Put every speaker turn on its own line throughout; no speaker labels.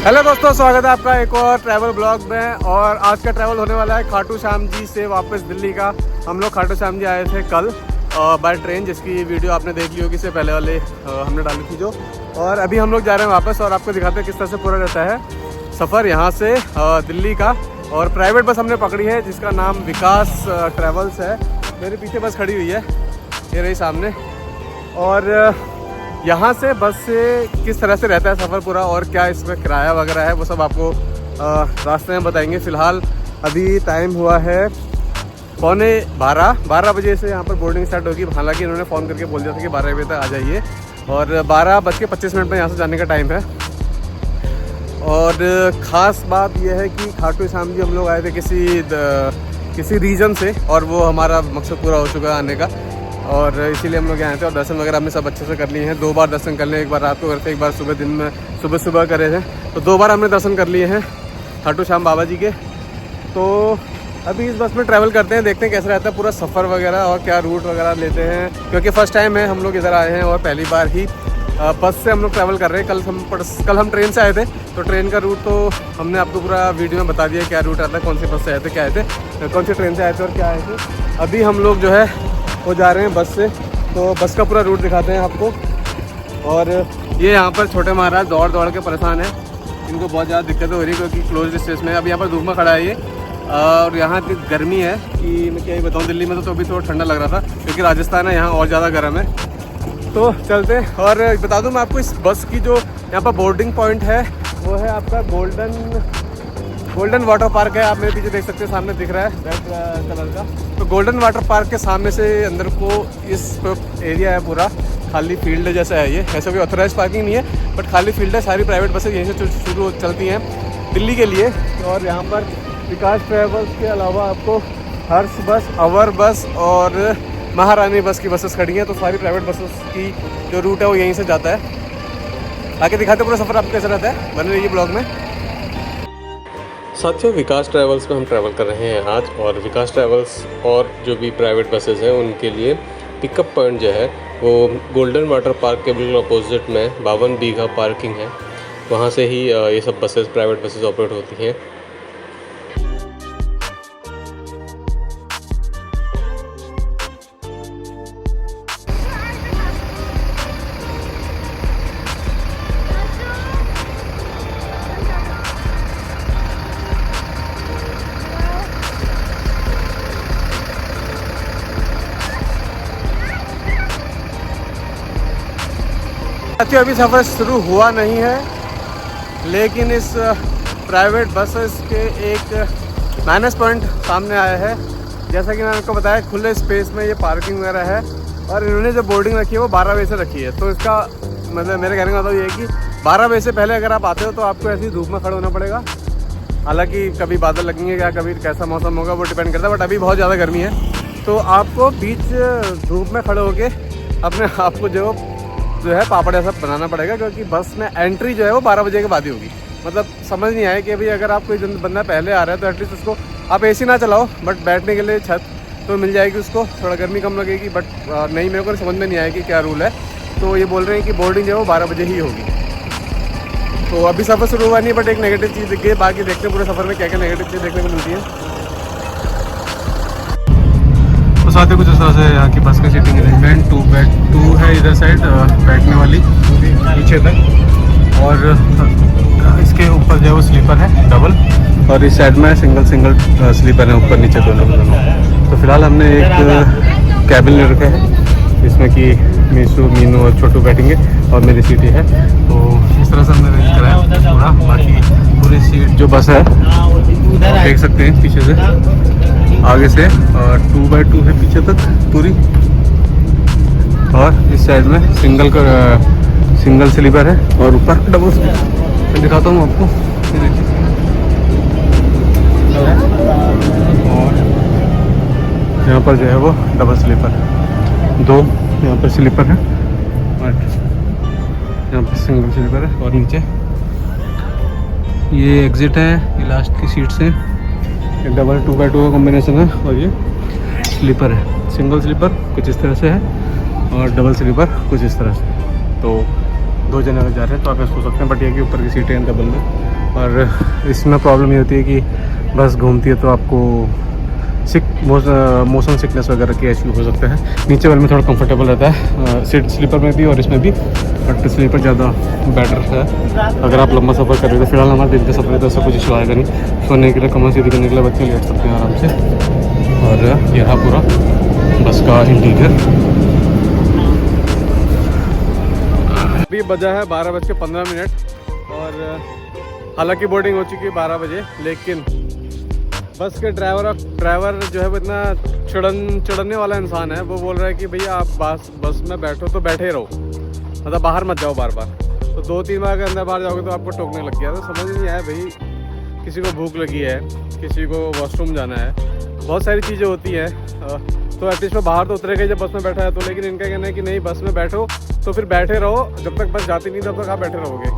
Hello दोस्तों, स्वागत है आपका एक और ट्रैवल ब्लॉग में। और आज का ट्रैवल होने वाला है खाटू श्याम जी से वापस दिल्ली का। हम लोग खाटू श्याम जी आए थे कल बाय ट्रेन, जिसकी वीडियो आपने देख ली होगी, इससे पहले वाले हमने डाली थी जो। और अभी हम लोग जा रहे हैं वापस और आपको दिखाते हैं किस तरह से पूरा रहता है सफ़र यहाँ से दिल्ली का। और प्राइवेट बस हमने पकड़ी है जिसका नाम विकास ट्रैवल्स है। मेरे पीछे बस खड़ी हुई है, ये रही सामने। और यहाँ से बस से किस तरह से रहता है सफ़र पूरा और क्या इसमें किराया वगैरह है वो सब आपको रास्ते में बताएंगे। फ़िलहाल अभी टाइम हुआ है 12:15 बजे से यहाँ पर बोर्डिंग स्टार्ट होगी। हालांकि इन्होंने फ़ोन करके बोल दिया था कि 12 बजे तक आ जाइए और 12:25 में यहाँ से जाने का टाइम है। और ख़ास बात यह है कि खाटू श्याम जी हम लोग आए थे किसी रीज़न से, और वो हमारा मकसद पूरा हो चुका है आने का। और इसीलिए हम लोग आए थे और दर्शन वगैरह हमने सब अच्छे से कर लिए हैं। 2 बार दर्शन कर लिए, एक बार रात को करते, एक बार सुबह दिन में सुबह करे थे। तो 2 बार हमने दर्शन कर लिए हैं खाटू श्याम बाबा जी के। तो अभी इस बस में ट्रैवल करते हैं, देखते हैं कैसा रहता है पूरा सफ़र वगैरह और क्या रूट वगैरह लेते हैं, क्योंकि फ़र्स्ट टाइम है हम लोग इधर आए हैं और पहली बार ही बस से हम लोग ट्रैवल कर रहे हैं। कल हम ट्रेन से आए थे, तो ट्रेन का रूट तो हमने आपको पूरा वीडियो में बता दिया क्या रूट आता है, कौन सी बस से आए थे, क्या आए थे, कौन सी ट्रेन से आए थे और क्या आए थे। अभी हम लोग जो है वो जा रहे हैं बस से, तो बस का पूरा रूट दिखाते हैं आपको। और ये यहाँ पर छोटे महाराज दौड़ के परेशान है, इनको बहुत ज़्यादा दिक्कतें हो रही है क्योंकि क्लोज स्टेशन में। अब यहाँ पर धूप में खड़ा है ये, और यहाँ इतनी गर्मी है कि मैं क्या ही बताऊँ। दिल्ली में तो अभी थोड़ा ठंडा लग रहा था, क्योंकि राजस्थान है यहाँ और ज़्यादा गर्म है। तो चलते हैं। और बता दूँ मैं आपको, इस बस की जो यहाँ पर बोर्डिंग पॉइंट है वो है आपका गोल्डन वाटर पार्क है। आप मेरे पीछे देख सकते हैं, सामने दिख रहा है रेड कलर का। तो गोल्डन वाटर पार्क के सामने से अंदर को इस एरिया है पूरा, खाली फील्ड जैसा है ये। ऐसा कोई ऑथराइज पार्किंग नहीं है, बट खाली फील्ड है। सारी प्राइवेट बसें यहीं से शुरू चलती हैं दिल्ली के लिए। और यहाँ पर विकास ट्रैवल्स के अलावा आपको हर्ष बस, अवर बस और महारानी बस की बसेस खड़ी हैं। तो सारी प्राइवेट बसेस की जो रूट है वो यहीं से जाता है। आगे दिखाते पूरा सफ़र आपको कैसा रहता है, बने रहिए ब्लॉग में।
साथियों, विकास ट्रैवल्स में हम ट्रैवल कर रहे हैं आज। और विकास ट्रैवल्स और जो भी प्राइवेट बसेस हैं उनके लिए पिकअप पॉइंट जो है वो गोल्डन वाटर पार्क के बिल्कुल अपोजिट में 52 बीघा पार्किंग है। वहाँ से ही ये सब बसेस, प्राइवेट बसेस ऑपरेट होती हैं।
साथियों, अभी सफ़र शुरू हुआ नहीं है, लेकिन इस प्राइवेट बसेस के एक माइनस पॉइंट सामने आया है। जैसा कि मैंने आपको बताया, खुले स्पेस में ये पार्किंग वगैरह है और इन्होंने जो बोर्डिंग रखी है वो 12 बजे से रखी है। तो इसका मतलब मेरे कहने का मतलब ये है कि 12 बजे से पहले अगर आप आते हो तो आपको ऐसी धूप में खड़े होना पड़ेगा। हालांकि कभी बादल लगेंगे या कभी कैसा मौसम होगा वो डिपेंड करता है, बट अभी बहुत ज़्यादा गर्मी है। तो आपको बीच धूप में खड़े होकर अपने आप को जो है पापड़ ऐसा बनाना पड़ेगा, क्योंकि बस में एंट्री जो है वो 12 बजे के बाद ही होगी। मतलब समझ नहीं आए कि भाई अगर आप कोई बंदा पहले आ रहा है तो एटलीस्ट उसको आप एसी ना चलाओ, बट बैठने के लिए छत तो मिल जाएगी उसको, थोड़ा गर्मी कम लगेगी। बट नहीं, मेरे को समझ में नहीं आया कि क्या रूल है। तो ये बोल रहे हैं कि बोर्डिंग जो है वो 12 बजे ही होगी। तो अभी सफ़र शुरू हुआ नहीं, बट एक नेगेटिव चीज़ दिख गई। बाकी देखते हैं पूरे सफ़र में क्या क्या नेगेटिव चीज़ देखने को मिलती है। तो साथ ही कुछ इस तरह से यहाँ की बस का सीटिंग अरेंजमेंट 2 है इधर साइड बैठने वाली पीछे तक, और इसके ऊपर जो है वो स्लीपर है डबल, और इस साइड में सिंगल स्लीपर है ऊपर नीचे दोनों। तो फिलहाल हमने एक कैबिन ले रखा है, इसमें कि मीनू और छोटू बैठेंगे और मेरी सीट ही है। तो इस तरह से हमने अरेंज कराया पूरा। बाकी पूरी सीट जो बस है देख सकते हैं पीछे से आगे से 2x2 है पीछे तक पूरी, और इस साइड में सिंगल स्लीपर है और ऊपर डबल स्लीपर। मैं दिखाता हूँ आपको, ये देखिए। और यहाँ पर जो है वो डबल स्लीपर है, 2 यहाँ पर स्लीपर है और यहाँ पर सिंगल स्लीपर है। और नीचे ये एग्जिट है, ये लास्ट की सीट से डबल 2x2 का कॉम्बिनेशन है। और ये स्लीपर है, सिंगल स्लीपर कुछ इस तरह से है और डबल स्लीपर कुछ इस तरह से। तो 2 जने अगर जा रहे हैं तो आप इसको सकते हैं, बट ये कि ऊपर की सीटें हैं डबल में। और इसमें प्रॉब्लम ये होती है कि बस घूमती है तो आपको मोशन सिकनेस वगैरह के इशू हो सकते हैं। नीचे वाले में थोड़ा कंफर्टेबल रहता है सीट स्लीपर में भी और इसमें भी, बट स्लीपर ज़्यादा बेटर है अगर आप लंबा सफ़र कर रहे हो। फिलहाल हमारे दिन का सफ़र है तो ऐसा कुछ इशू आएगा नहीं। सोने के लिए, कमर सीधी करने के लिए बच्चे लेट सकते हैं आराम से। और यहाँ पूरा बस का इंटीरियर। अभी बजा है 12:15 और हालांकि बोर्डिंग हो चुकी है 12 बजे, लेकिन बस के ड्राइवर जो है वो इतना चिढ़ने वाला इंसान है। वो बोल रहा है कि भैया आप बस में बैठो तो बैठे रहो, मतलब बाहर मत जाओ बार बार। तो 2-3 बार अगर अंदर बाहर जाओगे तो आपको टोकने लग गया। तो समझ नहीं आया भाई, किसी को भूख लगी है, किसी को वॉशरूम जाना है, बहुत सारी चीज़ें होती हैं। तो एटलीस्ट में बाहर तो उतरेगा जब बस में बैठा है तो। लेकिन इनका कहना है कि नहीं, बस में बैठो तो फिर बैठे रहो, जब तक बस जाती नहीं तब तक आप बैठे रहोगे।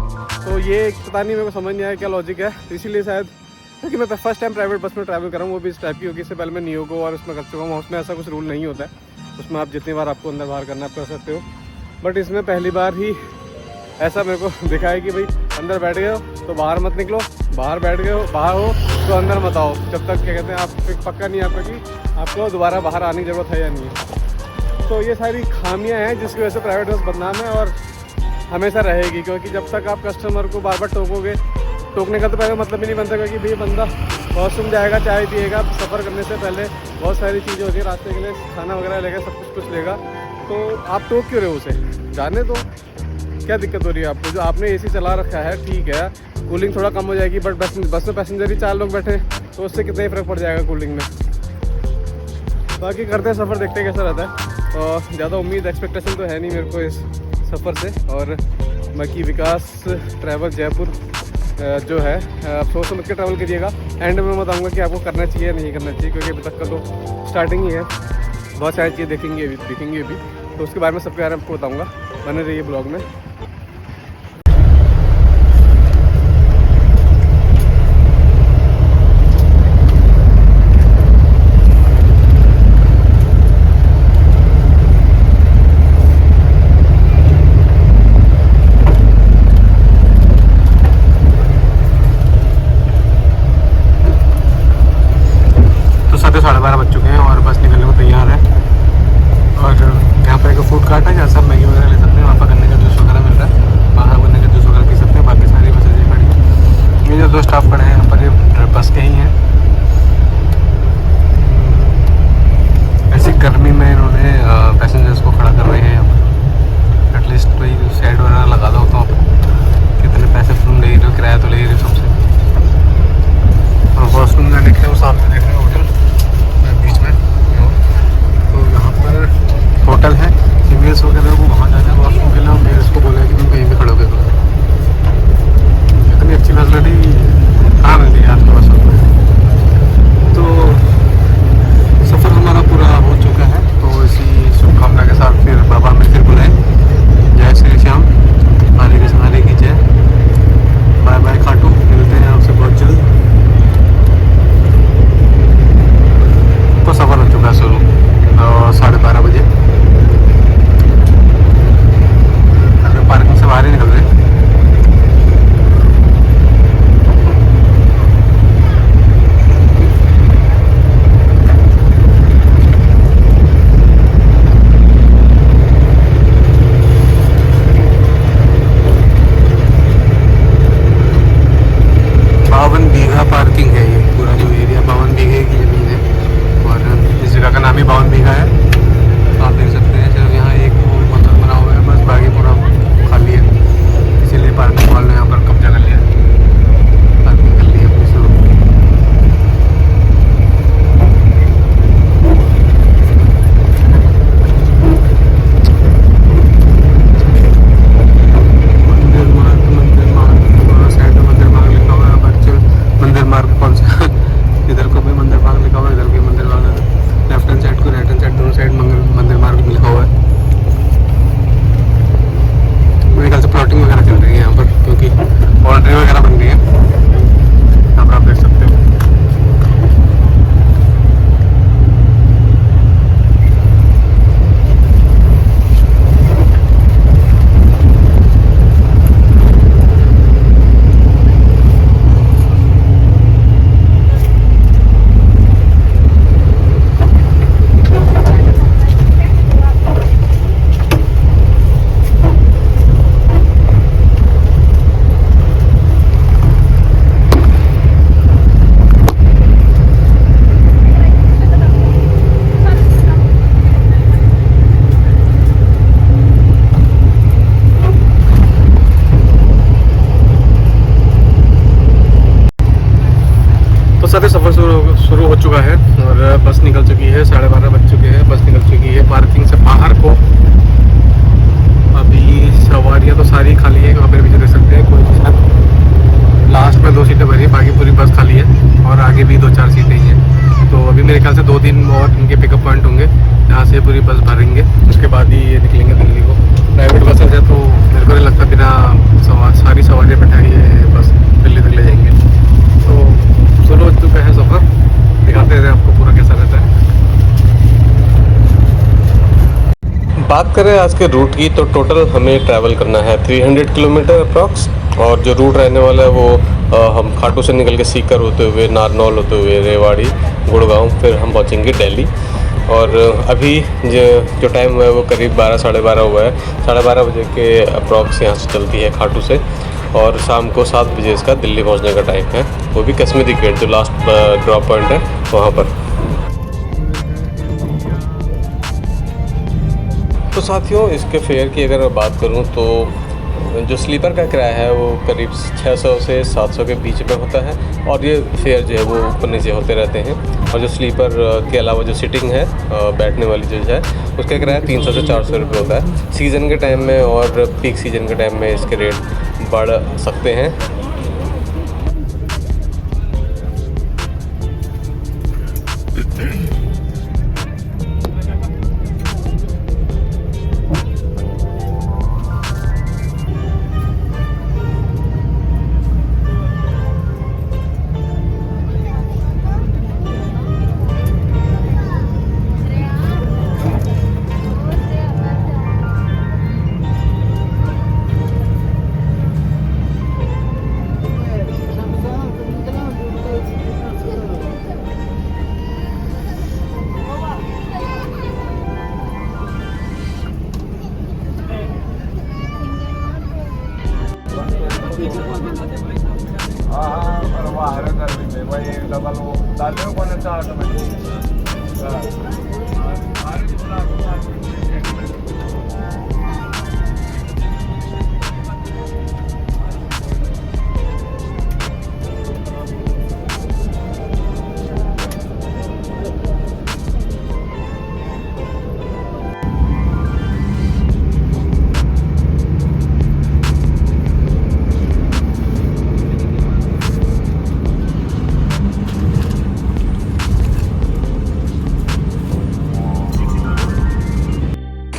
तो ये पता नहीं, मेरे को समझ नहीं आया क्या लॉजिक है। इसीलिए शायद, क्योंकि मैं फर्स्ट टाइम प्राइवेट बस में ट्रैवल कर रहा हूँ, वो भी इस टाइप की होगी। इससे पहले मैं नियोगो और उसमें कर चुका हूँ, उसमें ऐसा कुछ रूल नहीं होता है। उसमें आप जितनी बार आपको अंदर बाहर करना आप कर सकते हो, बट इसमें पहली बार ही ऐसा मेरे को दिखा है कि भाई अंदर बैठ गए हो तो बाहर मत निकलो, बाहर बैठ गए हो, बाहर हो तो अंदर मत आओ, जब तक क्या कहते हैं आप पक्का नहीं आपका कि आपको दोबारा बाहर आने की ज़रूरत है या नहीं है। तो ये सारी खामियां हैं जिसकी वजह से प्राइवेट बस बदनाम है और हमेशा रहेगी। क्योंकि जब तक आप कस्टमर को बार बार टोकोगे, टोकने का तो पहले मतलब ही नहीं बनता, क्योंकि भाई बंदा वॉशरूम जाएगा, चाय पिएगा, सफ़र करने से पहले बहुत सारी चीज़ें होती है, रास्ते के लिए खाना वगैरह लेगा, सब कुछ लेगा। तो आप टोक क्यों रहे हो उसे? जाने दो, क्या दिक्कत हो रही है आपको? जो आपने एसी चला रखा है ठीक है, कूलिंग थोड़ा कम हो जाएगी, बट बस में पैसेंजर ही 4 लोग बैठे तो उससे कितना ही फ़र्क पड़ जाएगा कूलिंग में। बाकी करते हैं सफ़र, देखते हैं कैसा रहता है। और ज़्यादा उम्मीद एक्सपेक्टेशन तो है नहीं मेरे को इस सफ़र से। और बाकी विकास ट्रैवल जयपुर जो है, आप सोच समझ के ट्रैवल करिएगा। एंड में मैं बताऊँगा कि आपको करना चाहिए या नहीं करना चाहिए, क्योंकि अभी तक का तो स्टार्टिंग ही है, बहुत सारी चीज़ें देखेंगे अभी। तो उसके बारे में सबके बारे में आपको बताऊँगा, बने रहिए ब्लॉग में। तो 12:30 बज चुके हैं और बस निकलने को तैयार है। और यहाँ पर एक फूड कार्ट है जहाँ सब मैगी वगैरह ले सकते हैं, वहाँ पर गन्ने का जूस वगैरह मिल रहा है, बाहर गन्ने का जूस वगैरह पी सकते हैं। बाकी सारी बसें ये खड़ी, ये जो 2 स्टाफ खड़े हैं यहाँ पर, ये बस के ही हैं। ऐसी गर्मी में इन्होंने पैसेंजर्स को खड़ा कर रहे हैं यहाँ पर। एटलीस्ट कोई शेड वगैरह लगा दो तो कितने पैसे तुम ले रहे हो, किराया तो ले रहे हो सबसे। और वॉशरूम में देख रहे हो, सामने देख रहे हो होटल बीच में, तो यहाँ पर होटल है। फीमेल्स वगैरह को वहाँ जाना है वॉशरूम के लिए, और मेल्स को बोला है कि तुम कहीं पे खड़े हो गए। इतनी अच्छी फैसिलिटी कहाँ मिलती है आपके बसों में। तो सफ़र हमारा पूरा हो चुका है, तो इसी शुभकामना के साथ फिर बाबा में फिर बुलाएं। जय श्री श्याम, हरे कृष्ण हरे की जय, बाय बाय खाटू, मिलते हैं आपसे बहुत जल्द। तो सफ़र हो चुका है शुरू 12:30 बजे। अगर पार्किंग से बाहर ही निकल रहे। बावन बीघा पार्किंग है ये पूरा जो एरिया, 52 बीघे की ज़मीन है। और इस जगह का नाम ही 52 बीघा है। आप देख सकते हैं सिर्फ यहाँ एक होटल बना हुआ है, बस बाकी पूरा खाली है। इसीलिए पार्किंग वालों ने यहाँ पर कब्जा कर लिया, पार्किंग कर ली है अपनी शुरू। मंदिर मार्ग कौन सा इधर को भी मंदिर मार्ग लिखा हुआ है, इधर भी मंदिर मार्ग, लेफ्ट हैंड साइड को राइट हैंड साइड दोनों साइड मंदिर मार्ग लिखा हुआ है। मेरे ख्याल से प्लॉटिंग वगैरह चल रही है यहाँ पर, क्योंकि बाउंड्री वगैरह बन रही है, यहाँ पर आप देख सकते हो। पे सफ़र शुरू हो चुका है और बस निकल चुकी है, 12:30 बज चुके हैं, बस निकल चुकी है पार्किंग से बाहर को। अभी सवारियाँ तो सारी खाली है, वहाँ पर पीछे देख सकते हैं, कोई लास्ट में 2 सीटें भरी, बाकी पूरी बस खाली है और आगे भी 2-4 सीटें ही हैं। तो अभी मेरे ख्याल से 2-3 और इनके पिकअप पॉइंट होंगे, यहाँ से पूरी बस भरेंगे, उसके बाद ही ये निकलेंगे दिल्ली को। प्राइवेट बसेस है तो मेरे को नहीं लगता बिना सारी सवारियाँ बैठाई ये बस दिल्ली तक ले जाएंगे। तो शुरू हो चुका है सफ़र, दिखाते हैं आपको पूरा कैसा रहता है।
बात करें आज के रूट की तो टोटल हमें ट्रैवल करना है 300 किलोमीटर अप्रॉक्स, और जो रूट रहने वाला है वो हम खाटू से निकल के सीकर होते हुए, नारनौल होते हुए, रेवाड़ी, गुड़गांव, फिर हम पहुंचेंगे दिल्ली। और अभी जो टाइम है वो करीब 12 साढ़े 12 हुआ है। 12:30 बजे के अप्रॉक्स यहाँ से चलती है खाटू से, और शाम को 7 बजे इसका दिल्ली पहुँचने का टाइम है, वो भी कश्मीरी गेट जो लास्ट ड्रॉप पॉइंट है वहाँ पर। तो साथियों, इसके फेयर की अगर मैं बात करूं तो जो स्लीपर का किराया है वो करीब 600 से 700 के बीच में होता है, और ये फेयर जो है वो ऊपर नीचे होते रहते हैं। और जो स्लीपर के अलावा जो सीटिंग है, बैठने वाली जो है, उसका किराया 300 से 400 रुपये होता है। सीज़न के टाइम में और पीक सीज़न के टाइम में इसके रेट बढ़ सकते हैं।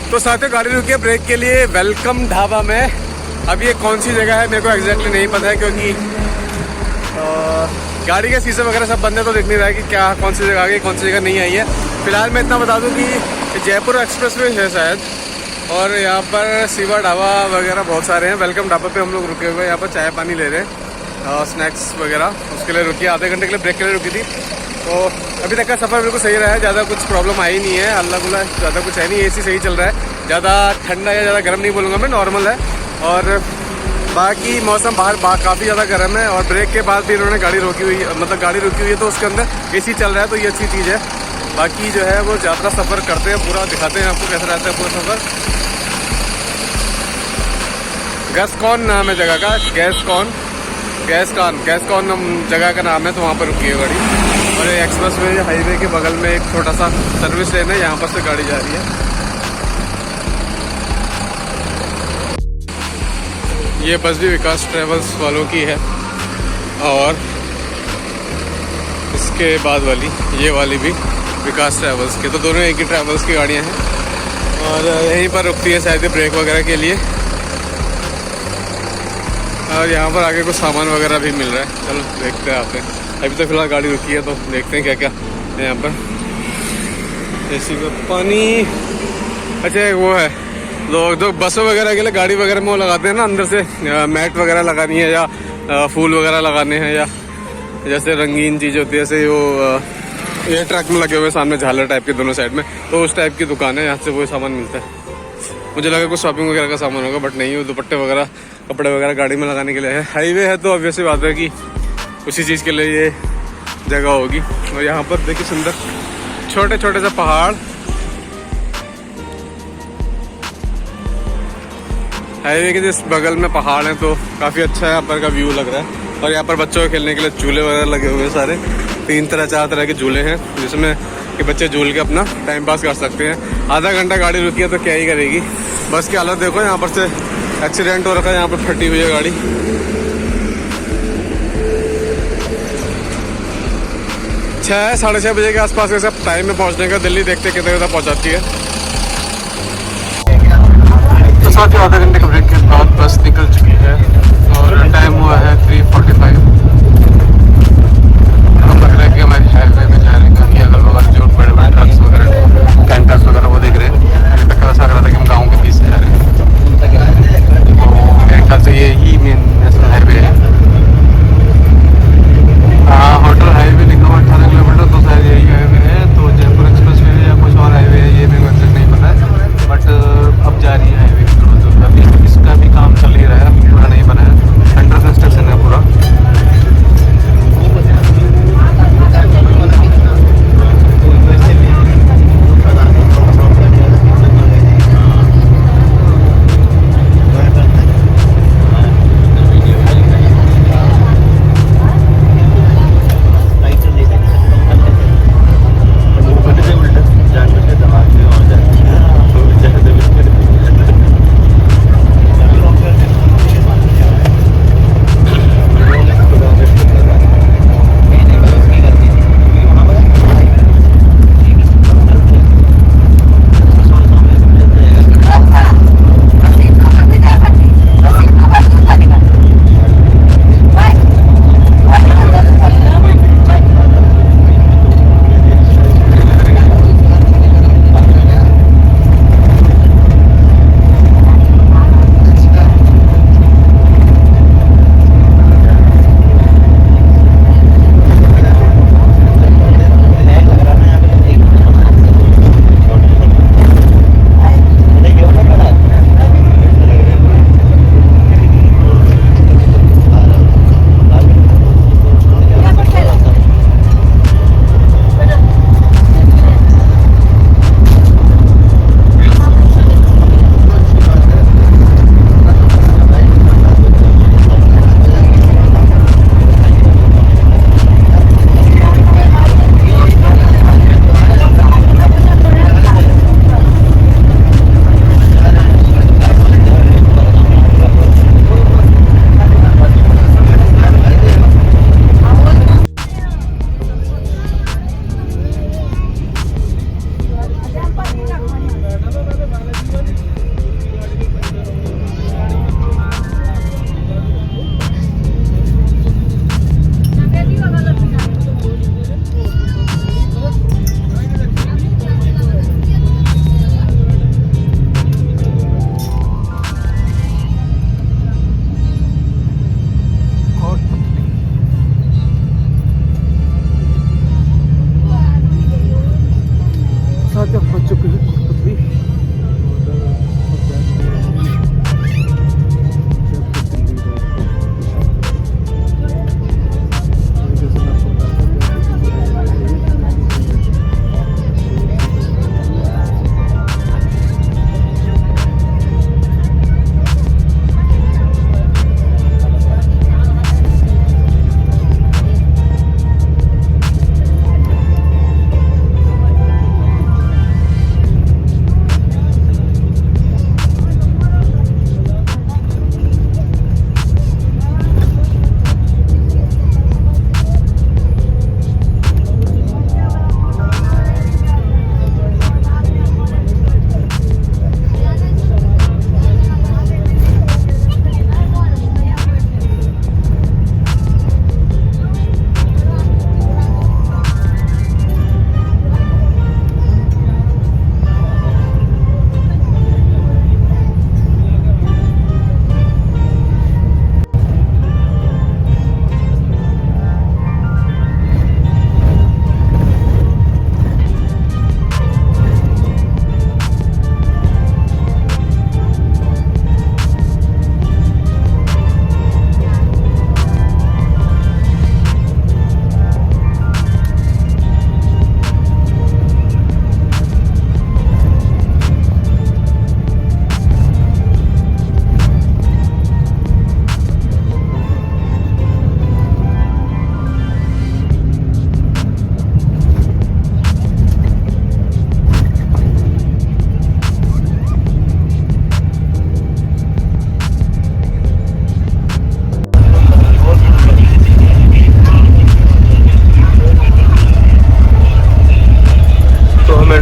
तो साथियों, गाड़ी रुकी है ब्रेक के लिए वेलकम ढाबा में। अब ये कौन सी जगह है मेरे को एग्जैक्टली नहीं पता है, क्योंकि गाड़ी के शीशे वगैरह सब बंद है, तो देख नहीं रहा है कि क्या कौन सी जगह आ गई, कौन सी जगह नहीं आई है। फिलहाल मैं इतना बता दूं कि जयपुर एक्सप्रेसवे है शायद, और यहाँ पर शिवा ढाबा वगैरह बहुत सारे हैं। वेलकम ढाबा पे हम लोग रुके हुए हैं, यहाँ पर चाय पानी ले रहे हैं, स्नैक्स वगैरह, उसके लिए रुकी, आधे घंटे के लिए ब्रेक के लिए रुकी थी। तो अभी तक का सफ़र बिल्कुल सही रहा है, ज़्यादा कुछ प्रॉब्लम आई नहीं है, अल्लाह गुल्ला ज़्यादा कुछ है नहीं, एसी सही चल रहा है, ज़्यादा ठंडा या ज़्यादा गर्म नहीं बोलूँगा मैं, नॉर्मल है। और बाकी मौसम बाहर काफ़ी ज़्यादा गर्म है, और ब्रेक के बाद भी इन्होंने गाड़ी रोकी हुई, मतलब गाड़ी रुकी हुई है तो उसके अंदर एसी चल रहा है, तो ये अच्छी चीज़ है। बाकी जो है वो यात्रा सफ़र करते हैं, पूरा दिखाते हैं आपको कैसा रहता है पूरा सफ़र। गैसकॉन नाम है जगह का, गैसकॉन जगह का नाम है, तो वहाँ पर रुकी है गाड़ी। और ये एक्सप्रेसवे हाईवे के बगल में एक छोटा सा सर्विस लेन है, यहाँ पर से गाड़ी जा रही है। ये बस भी विकास ट्रेवल्स वालों की है, और इसके बाद वाली ये वाली भी विकास ट्रेवल्स के, तो दोनों एक ही ट्रेवल्स की गाड़ियाँ हैं, और यहीं पर रुकती है शायद ब्रेक वगैरह के लिए। और यहाँ पर आगे कुछ सामान वगैरह भी मिल रहा है, चलो देखते हैं आते हैं। अभी तो फिलहाल गाड़ी रुकी है, तो देखते हैं क्या क्या है यहाँ पर। एसी का पानी, अच्छा वो है लोग बसों वगैरह के लिए गाड़ी वगैरह में वो लगाते हैं ना, अंदर से मैट वगैरह लगानी है, या फूल वगैरह लगाने हैं, या जैसे रंगीन चीज़ होती है, जैसे वो ये ट्रक में लगे हुए सामने झालर टाइप के दोनों साइड में, तो उस टाइप की दुकान है, यहाँ से वो सामान मिलता है। मुझे लगा कुछ शॉपिंग वगैरह का सामान होगा, बट नहीं, वो दुपट्टे वगैरह कपड़े वगैरह गाड़ी में लगाने के लिए है। हाईवे है तो ऑब्वियसली बात है कि उसी चीज़ के लिए ये जगह होगी। और यहाँ पर देखिए सुंदर छोटे छोटे से पहाड़, हाईवे के जिस बगल में पहाड़ हैं, तो काफ़ी अच्छा यहाँ पर का व्यू लग रहा है। और यहाँ पर बच्चों को खेलने के लिए झूले वगैरह लगे हुए हैं सारे, 3 तरह 4 तरह के झूले हैं जिसमें कि बच्चे झूल के अपना टाइम पास कर सकते हैं। आधा घंटा गाड़ी रुकी है तो क्या ही करेगी। बस की हालत देखो, यहाँ पर से एक्सीडेंट हो रखा है, यहाँ पर फटी हुई है गाड़ी। 6 साढ़े 6 बजे के आसपास का सब टाइम में पहुँचने का। दिल्ली देखते कितने बजे पहुँचाती है। तो साथ ही आधा घंटे के ब्रेक के बाद बस निकल चुकी है और टाइम हुआ है 3:45। अब लग रहा है कि हमारे हाईवे में जा रहे हैं, क्योंकि अगल बगल जो बड़े बड़े ट्रक्स वगैरह कैंटर्स वगैरह वो देख रहे हैं। अभी तक ऐसा लग रहा था कि हम गाँव के बीच से जा रहे हैं। तो मेरे ख्याल से यही मेन नेशनल हाईवे है। हाँ, होटल हाईवे लिखा हुआ 18 किलोमीटर, तो शायद यही हाईवे है। तो जयपुर एक्सप्रेस वे है या कुछ और हाईवे है, ये मेरे को एग्जैक्ट नहीं पता है। बट अब जा रही है हाईवे की तरफ। अभी इसका भी काम चल ही रहा है, पूरा नहीं बना है, अंडर कंस्ट्रक्शन है पूरा।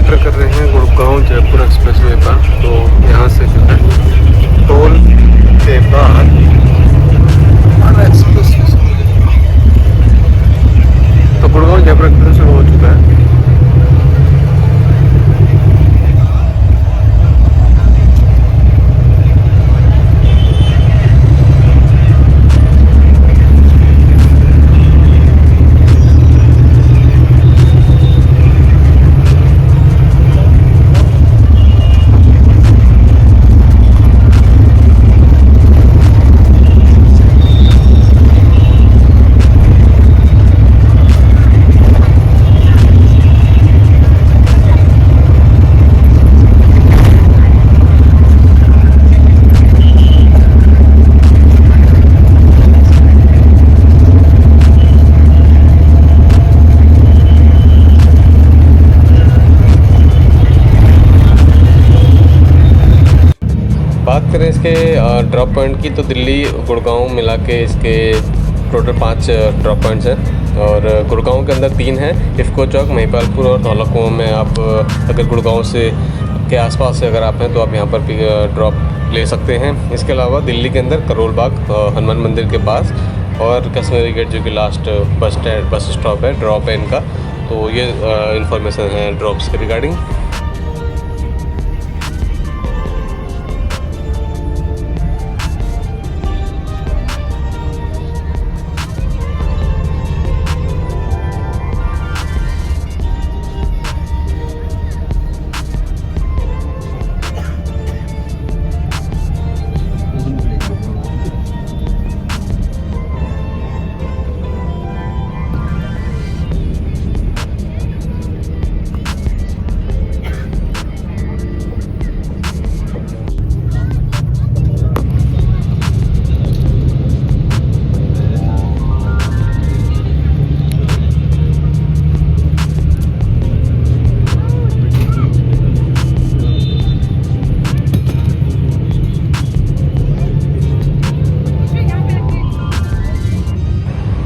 एंटर कर रहे हैं गुड़गांव जयपुर एक्सप्रेसवे पर। तो यहाँ से जो है टोल के बाद एक्सप्रेसवे तो गुड़गांव जयपुर एक्सप्रेसवे हो चुका है।
बात करें इसके ड्रॉप पॉइंट की तो दिल्ली गुड़गांव मिला के इसके टोटल 5 ड्रॉप पॉइंट्स हैं और गुड़गांव के अंदर 3 हैं, इफ़को चौक, महिपालपुर और धौला कुआं में। आप अगर गुड़गांव से के आसपास से अगर आप हैं तो आप यहाँ पर भी ड्रॉप ले सकते हैं। इसके अलावा दिल्ली के अंदर करोल बाग हनुमान मंदिर के पास और कश्मीरी गेट जो कि लास्ट बस स्टॉप है, ड्रॉप है इनका। तो ये इन्फॉर्मेशन है ड्रॉप्स के रिगार्डिंग।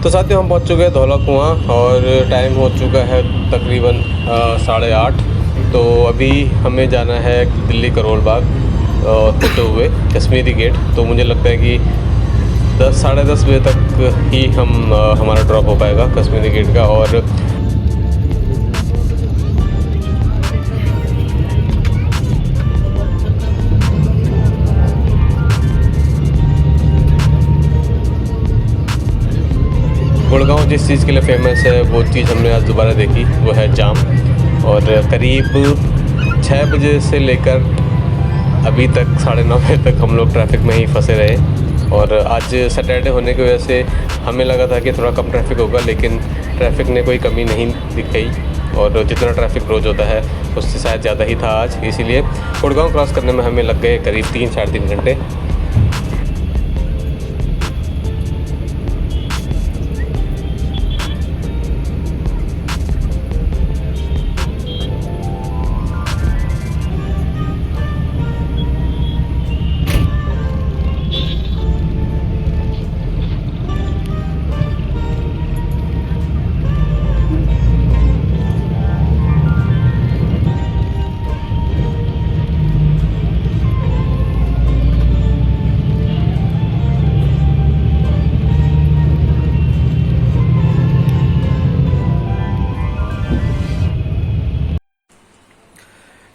तो साथियों हम पहुंच चुके हैं धौला कुआं और टाइम हो चुका है तकरीबन 8:30। तो अभी हमें जाना है दिल्ली करोल बाग होते हुए कश्मीरी गेट। तो मुझे लगता है कि 10 साढ़े 10 बजे तक ही हमारा ड्रॉप हो पाएगा कश्मीरी गेट का। और गुड़गांव जिस चीज़ के लिए फेमस है वो चीज़ हमने आज दोबारा देखी, वो है जाम। और करीब 6 बजे से लेकर अभी तक 9:30 बजे तक हम लोग ट्रैफिक में ही फंसे रहे। और आज सैटरडे होने की वजह से हमें लगा था कि थोड़ा कम ट्रैफिक होगा, लेकिन ट्रैफिक ने कोई कमी नहीं दिखाई और जितना ट्रैफिक रोज़ होता है उससे शायद ज़्यादा ही था आज। इसीलिए गुड़गांव क्रॉस करने में हमें लग गए करीब 3 साढ़े 3 घंटे।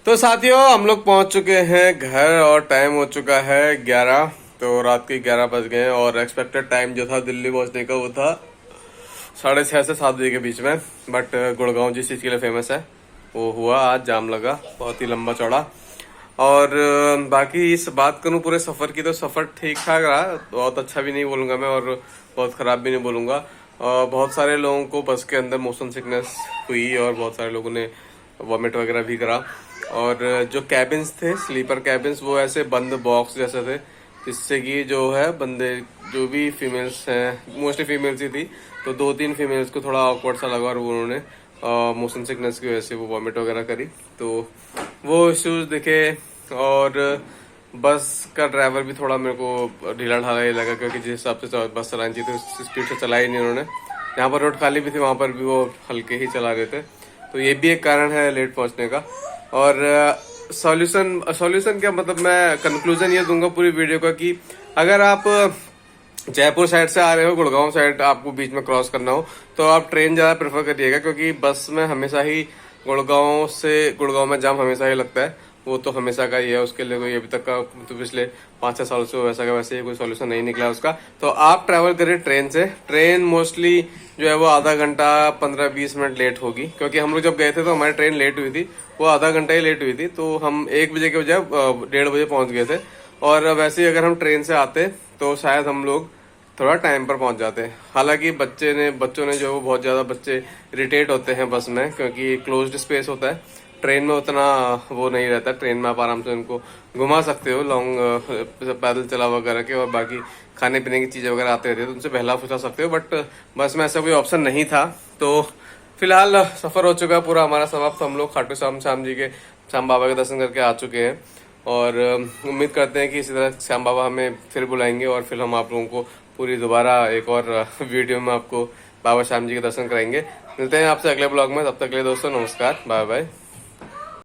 तो साथियों हम लोग पहुंच चुके हैं घर और टाइम हो चुका है 11। तो रात के 11 बज गए और एक्सपेक्टेड टाइम जो था दिल्ली पहुंचने का वो था 6:30 से 7 बजे के बीच में। बट गुड़गांव जिस चीज़ के लिए फेमस है वो हुआ, आज जाम लगा बहुत ही लंबा चौड़ा। और बाकी इस बात करूँ पूरे सफ़र की तो सफ़र ठीक ठाक रहा, बहुत अच्छा भी नहीं बोलूँगा मैं और बहुत ख़राब भी नहीं बोलूँगा। बहुत सारे लोगों को बस के अंदर मोशन सिकनेस हुई और बहुत सारे लोगों ने वॉमिट वगैरह भी करा। और जो कैबिन्स थे स्लीपर कैबिन्स वो ऐसे बंद बॉक्स जैसे थे, जिससे कि जो है बंदे जो भी फीमेल्स हैं, मोस्टली फीमेल्स ही थी, तो 2-3 फीमेल्स को थोड़ा ऑकवर्ड सा लगा और उन्होंने मोशन सिकनेस की वजह से वो वॉमिट वगैरह करी। तो वो इश्यूज दिखे और बस का ड्राइवर भी थोड़ा मेरे को ढीला ढाला ही लगा, क्योंकि जिस हिसाब से बस चलानी चाहिए थी उस स्पीड से चलाई नहीं उन्होंने। जहाँ पर रोड खाली भी थी वहाँ पर भी वो हल्के ही चला रहे थे, तो ये भी एक कारण है लेट पहुँचने का।
और सॉल्यूशन क्या मतलब, मैं कंक्लूजन ये दूंगा पूरी वीडियो का कि अगर आप जयपुर साइड से आ रहे हो, गुड़गांव साइड आपको बीच में क्रॉस करना हो, तो आप ट्रेन ज़्यादा प्रेफर करिएगा, क्योंकि बस में हमेशा ही गुड़गांव में जाम हमेशा ही लगता है। वो तो हमेशा का ही है, उसके लिए कोई अभी तक का तो पिछले 5-6 साल से वैसा का वैसे ही कोई सॉल्यूशन नहीं निकला उसका। तो आप ट्रैवल करिए ट्रेन से। ट्रेन मोस्टली जो है वो आधा घंटा 15-20 मिनट लेट होगी, क्योंकि हम लोग जब गए थे तो हमारी ट्रेन लेट हुई थी, वो आधा घंटा ही लेट हुई थी। तो हम 1 बजे के बजाय 1:30 बजे पहुंच गए थे। और वैसे ही अगर हम ट्रेन से आते तो शायद हम लोग थोड़ा टाइम पर पहुंच जाते हैं। हालांकि बच्चों ने जो है वो बहुत ज़्यादा बच्चे इरिटेट होते हैं बस में, क्योंकि क्लोज्ड स्पेस होता है। ट्रेन में उतना वो नहीं रहता। ट्रेन में आप आराम से उनको घुमा सकते हो, लॉन्ग पैदल चला वगैरह के, और बाकी खाने पीने की चीज़ें वगैरह आते रहती है तो उनसे बहला फुसला सकते हो। बट बस में ऐसा कोई ऑप्शन नहीं था। तो फिलहाल सफ़र हो चुका है पूरा हमारा समाप्त। हम लोग खाटू श्याम बाबा के दर्शन करके आ चुके हैं, और उम्मीद करते हैं कि इसी तरह श्याम बाबा हमें फिर बुलाएंगे, और फिर हम आप लोगों को पूरी दोबारा एक और वीडियो में आपको बाबा श्याम जी के दर्शन कराएंगे। मिलते हैं आपसे अगले ब्लॉग में। तब तक के लिए दोस्तों नमस्कार, बाय बाय।